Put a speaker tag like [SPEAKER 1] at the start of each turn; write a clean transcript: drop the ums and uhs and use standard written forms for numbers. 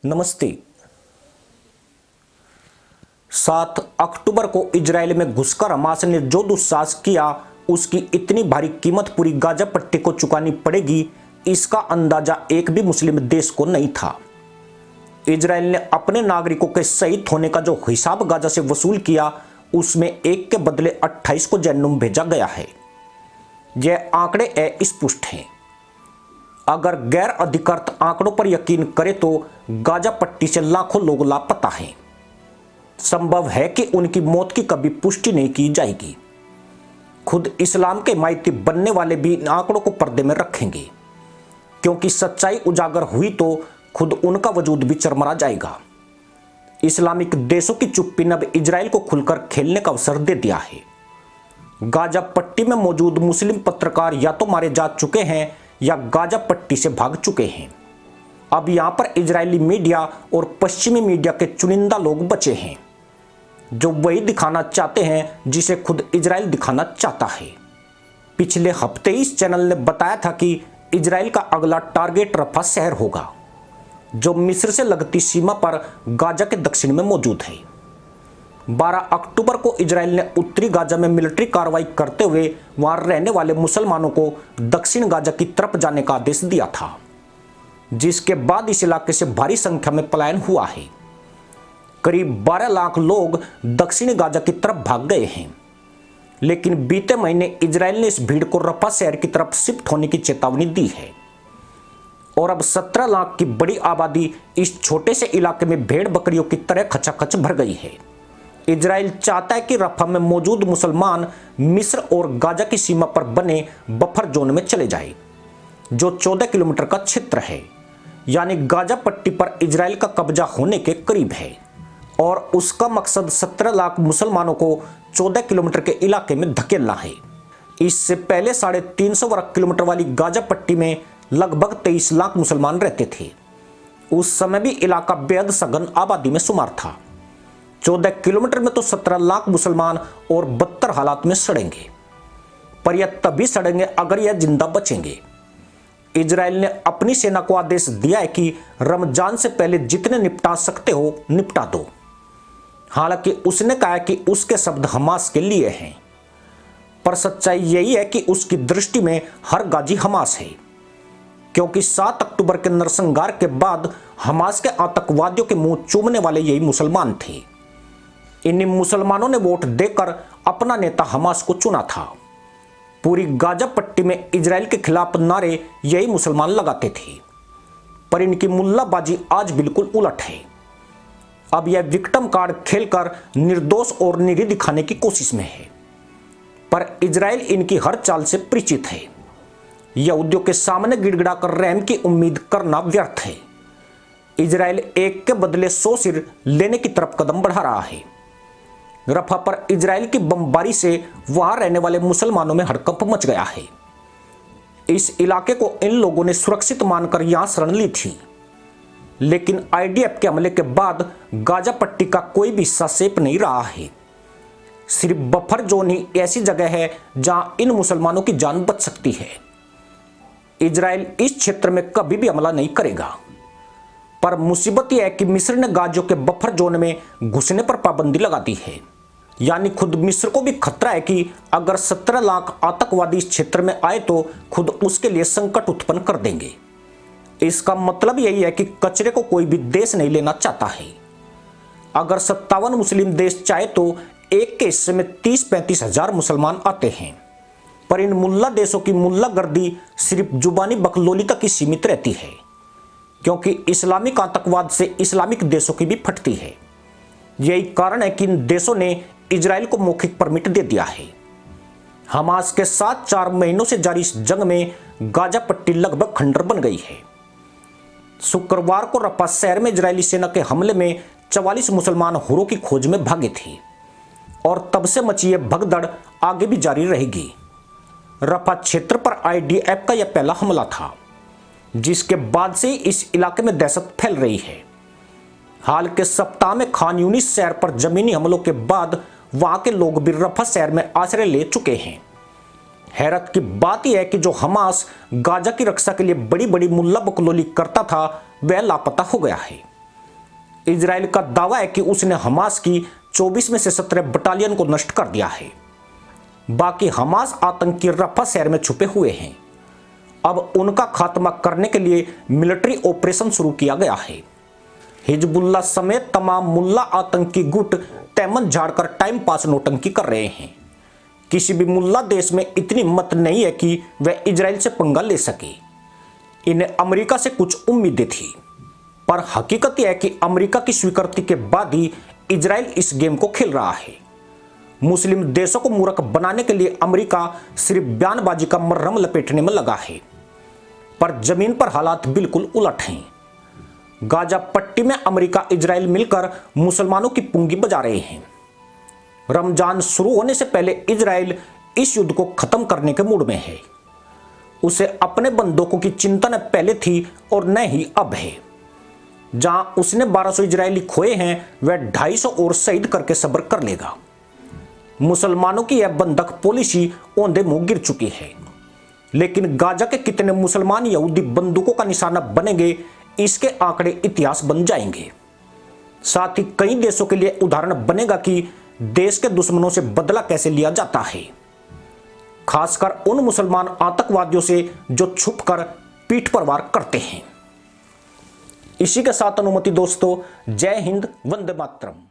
[SPEAKER 1] नमस्ते। 7 अक्टूबर को इजराइल में घुसकर हमास ने जो दुस्साहस किया, उसकी इतनी भारी कीमत पूरी गाजा पट्टी को चुकानी पड़ेगी, इसका अंदाजा एक भी मुस्लिम देश को नहीं था। इजराइल ने अपने नागरिकों के शहीद होने का जो हिसाब गाजा से वसूल किया, उसमें एक के बदले 28 को जहन्नुम भेजा गया है। यह आंकड़े अस्पष्ट हैं। अगर गैर अधिकृत आंकड़ों पर यकीन करें तो गाजा पट्टी से लाखों लोग लापता हैं। संभव है कि उनकी मौत की कभी पुष्टि नहीं की जाएगी। खुद इस्लाम के हिमायती बनने वाले भी इन आंकड़ों को पर्दे में रखेंगे, क्योंकि सच्चाई उजागर हुई तो खुद उनका वजूद भी चरमरा जाएगा। इस्लामिक देशों की चुप्पी ने अब इजराइल को खुलकर खेलने का अवसर दे दिया है। गाजा पट्टी में मौजूद मुस्लिम पत्रकार या तो मारे जा चुके हैं या गाजा पट्टी से भाग चुके हैं। अब यहां पर इजरायली मीडिया और पश्चिमी मीडिया के चुनिंदा लोग बचे हैं, जो वही दिखाना चाहते हैं जिसे खुद इजराइल दिखाना चाहता है। पिछले हफ्ते इस चैनल ने बताया था कि इजराइल का अगला टारगेट रफा शहर होगा, जो मिस्र से लगती सीमा पर गाजा के दक्षिण में मौजूद है। 12 अक्टूबर को इजराइल ने उत्तरी गाजा में मिलिट्री कार्रवाई करते हुए वहां रहने वाले मुसलमानों को दक्षिण गाजा की तरफ जाने का आदेश दिया था, जिसके बाद इस इलाके से भारी संख्या में पलायन हुआ है। करीब 12 लाख लोग दक्षिणी गाजा की तरफ भाग गए हैं, लेकिन बीते महीने इजराइल ने इस भीड़ को रफा शहर की तरफ शिफ्ट होने की चेतावनी दी है और अब 17 लाख की बड़ी आबादी इस छोटे से इलाके में भेड़ बकरियों की तरह खचाखच भर गई है। इजराइल चाहता है कि रफा में मौजूद मुसलमान मिस्र और गाजा की सीमा पर बने बफर जोन में चले जाए, जो 14 किलोमीटर का क्षेत्र है, यानी गाजा पट्टी पर इजराइल का कब्जा होने के करीब है। और उसका मकसद 17 लाख मुसलमानों को 14 किलोमीटर के इलाके में धकेलना है। इससे पहले 350 वर्ग किलोमीटर वाली गाजा पट्टी में लगभग 23 लाख मुसलमान रहते थे। उस समय भी इलाका बेहद सघन आबादी में शुमार था। 14 किलोमीटर में तो 17 लाख मुसलमान और बदतर हालात में सड़ेंगे, पर यह तभी सड़ेंगे अगर यह जिंदा बचेंगे। इजराइल ने अपनी सेना को आदेश दिया है कि रमजान से पहले जितने निपटा सकते हो निपटा दो। हालांकि उसने कहा कि उसके शब्द हमास के लिए हैं, पर सच्चाई यही है कि उसकी दृष्टि में हर गाजी हमास है, क्योंकि 7 अक्टूबर के नरसंहार के बाद हमास के आतंकवादियों के मुंह चूमने वाले यही मुसलमान थे। इन्हीं मुसलमानों ने वोट देकर अपना नेता हमास को चुना था। पूरी गाजा पट्टी में इजराइल के खिलाफ नारे यही मुसलमान लगाते थे, पर इनकी मुल्लाबाजी आज बिल्कुल उलट है। अब यह विक्टिम कार्ड खेलकर निर्दोष और निरी दिखाने की कोशिश में है, पर इजराइल इनकी हर चाल से परिचित है। यहूदियों के सामने गिड़गिड़ाकर रहम की उम्मीद करना व्यर्थ है। इजराइल एक के बदले 100 सिर लेने की तरफ कदम बढ़ा रहा है। रफा पर इजराइल की बमबारी से वहां रहने वाले मुसलमानों में हड़कंप मच गया है। इस इलाके को इन लोगों ने सुरक्षित मानकर यहां शरण ली थी, लेकिन आईडीएफ के हमले के बाद गाजा पट्टी का कोई भी हिस्सा सेफ नहीं रहा है। सिर्फ बफर जोन ही ऐसी जगह है जहां इन मुसलमानों की जान बच सकती है। इजराइल इस क्षेत्र में कभी भी हमला नहीं करेगा, पर मुसीबत यह है कि मिस्र ने गाजों के बफर जोन में घुसने पर पाबंदी लगा दी है। यानी खुद मिस्र को भी खतरा है कि अगर 17 लाख आतंकवादी इस क्षेत्र में आए तो खुद उसके लिए संकट उत्पन्न कर देंगे। इसका मतलब यही है कि कचरे को कोई भी देश नहीं लेना चाहता है। अगर 57 मुस्लिम देश चाहे तो एक के हिस्से में 30-35 हजार मुसलमान आते हैं, पर इन मुल्ला देशों की मुल्लागर्दी सिर्फ जुबानी बकलोली तक ही सीमित रहती है, क्योंकि इस्लामिक आतंकवाद से इस्लामिक देशों की भी फटती है। यही कारण है कि इन देशों ने इजराइल को मौखिक परमिट दे दिया है। हमास के साथ 4 महीनों से जारी इस जंग में गाजा पट्टी लगभग खंडर बन गई है। शुक्रवार को रफा शहर में इजरायली सेना के हमले में 44 मुसलमान हुरों की खोज में भागे थे और तब से मची यह भगदड़ आगे भी जारी रहेगी। रफा क्षेत्र पर आईडीएफ का यह पहला हमला था, जिसके बाद से इस इलाके में दहशत फैल रही है। हाल के सप्ताह में खान यूनिस शहर पर जमीनी हमलों के बाद वहां के लोग भी रफा शहर में आश्रय ले चुके हैं। हैरत की बात यह है कि जो हमास गाजा की रक्षा के लिए बड़ी बड़ी मुल्ला बकलोली करता था, वह लापता हो गया है। इजराइल का दावा है कि उसने हमास की 24 में से 17 बटालियन को नष्ट कर दिया है। बाकी हमास आतंकी रफा शहर में छुपे हुए हैं। अब उनका खात्मा करने के लिए मिलिट्री ऑपरेशन शुरू किया गया है। हिजबुल्लाह समेत तमाम मुल्ला आतंकी गुट तैमन झाड़कर टाइम पास नौटंकी कर रहे हैं। किसी भी मुल्ला देश में इतनी हिम्मत नहीं है कि वह इजराइल से पंगा ले सके। इन्हें अमेरिका से कुछ उम्मीदें थी, पर हकीकत यह है कि अमेरिका की स्वीकृति के बाद ही इजराइल इस गेम को खेल रहा है। मुस्लिम देशों को मूर्ख बनाने के लिए अमेरिका सिर्फ बयानबाजी का मरहम लपेटने में लगा है, पर जमीन पर हालात बिल्कुल उलट हैं। गाजा पट्टी में अमेरिका इजराइल मिलकर मुसलमानों की पुंगी बजा रहे हैं। रमजान शुरू होने से पहले इजराइल इस युद्ध को खत्म करने के मूड में है। उसे अपने बंदूकों की चिंता न पहले थी और न ही अब है। जहां उसने 1200 इजरायली खोए हैं, वह 250 और शहीद करके सब्र कर लेगा। मुसलमानों की यह बंधक पॉलिसी औंधे मुंह गिर चुकी है, लेकिन गाजा के कितने मुसलमान यहूदी बंदूकों का निशाना बनेंगे, इसके आंकड़े इतिहास बन जाएंगे। साथ ही कई देशों के लिए उदाहरण बनेगा कि देश के दुश्मनों से बदला कैसे लिया जाता है, खासकर उन मुसलमान आतंकवादियों से जो छुपकर पीठ पर वार करते हैं। इसी के साथ अनुमति दोस्तों, जय हिंद, वंदे मातरम।